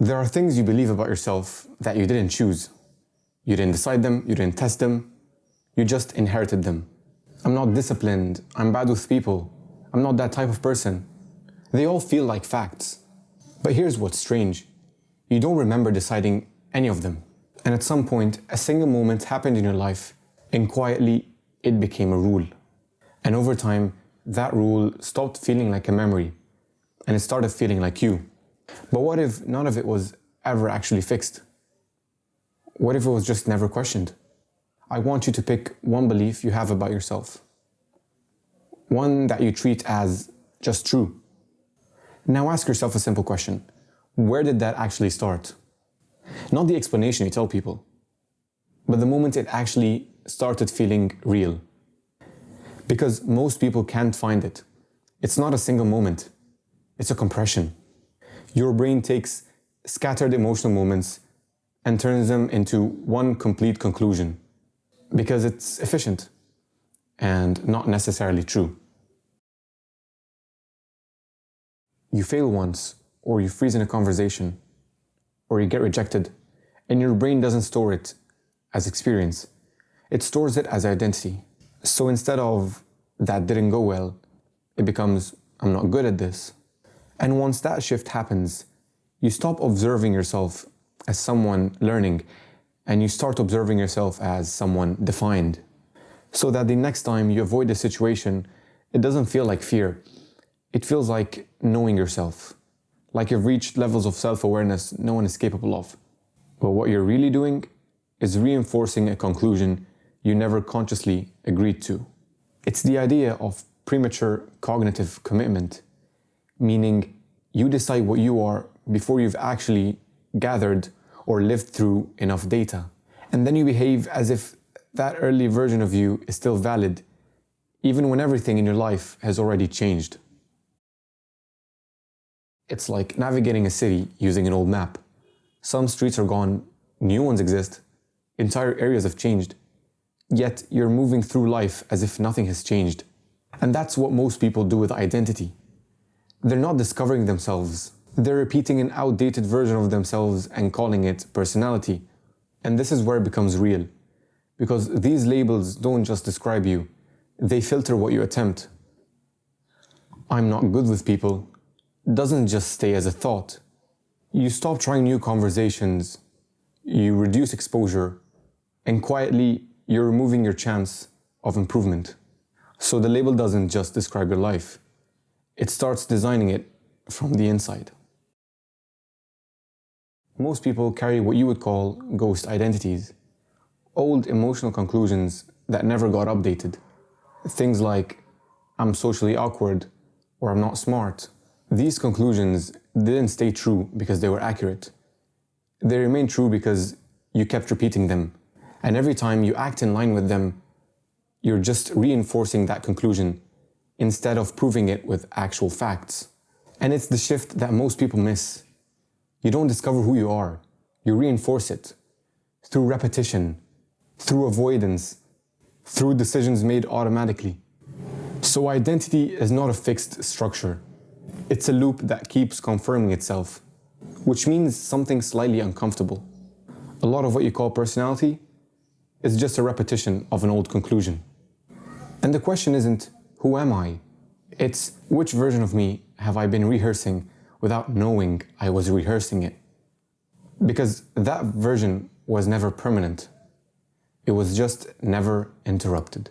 There are things you believe about yourself that you didn't choose. You didn't decide them, you didn't test them, you just inherited them. I'm not disciplined, I'm bad with people, I'm not that type of person. They all feel like facts. But here's what's strange. You don't remember deciding any of them. And at some point, a single moment happened in your life, and quietly, it became a rule. And over time, that rule stopped feeling like a memory, and it started feeling like you. But what if none of it was ever actually fixed? What if it was just never questioned? I want you to pick one belief you have about yourself. One that you treat as just true. Now ask yourself a simple question. Where did that actually start? Not the explanation you tell people, but the moment it actually started feeling real. Because most people can't find it. It's not a single moment. It's a compression. Your brain takes scattered emotional moments and turns them into one complete conclusion because it's efficient and not necessarily true. You fail once, or you freeze in a conversation, or you get rejected, and your brain doesn't store it as experience. It stores it as identity. So instead of that didn't go well, it becomes I'm not good at this. And once that shift happens, you stop observing yourself as someone learning, and you start observing yourself as someone defined. So that the next time you avoid the situation, it doesn't feel like fear. It feels like knowing yourself. Like you've reached levels of self-awareness no one is capable of. But what you're really doing is reinforcing a conclusion you never consciously agreed to. It's the idea of premature cognitive commitment, meaning you decide what you are before you've actually gathered or lived through enough data. And then you behave as if that early version of you is still valid, even when everything in your life has already changed. It's like navigating a city using an old map. Some streets are gone, new ones exist, entire areas have changed, yet you're moving through life as if nothing has changed. And that's what most people do with identity. They're not discovering themselves. They're repeating an outdated version of themselves and calling it personality. And this is where it becomes real. Because these labels don't just describe you, they filter what you attempt. I'm not good with people doesn't just stay as a thought. You stop trying new conversations, you reduce exposure, and quietly you're removing your chance of improvement. So the label doesn't just describe your life, it starts designing it from the inside. Most people carry what you would call ghost identities, old emotional conclusions that never got updated. Things like, I'm socially awkward, or I'm not smart. These conclusions didn't stay true because they were accurate. They remain true because you kept repeating them. And every time you act in line with them, you're just reinforcing that conclusion instead of proving it with actual facts. And it's the shift that most people miss. You don't discover who you are, you reinforce it through repetition, through avoidance, through decisions made automatically. So identity is not a fixed structure. It's a loop that keeps confirming itself, which means something slightly uncomfortable. A lot of what you call personality is just a repetition of an old conclusion. And the question isn't, who am I? It's, which version of me have I been rehearsing without knowing I was rehearsing it? Because that version was never permanent. It was just never interrupted.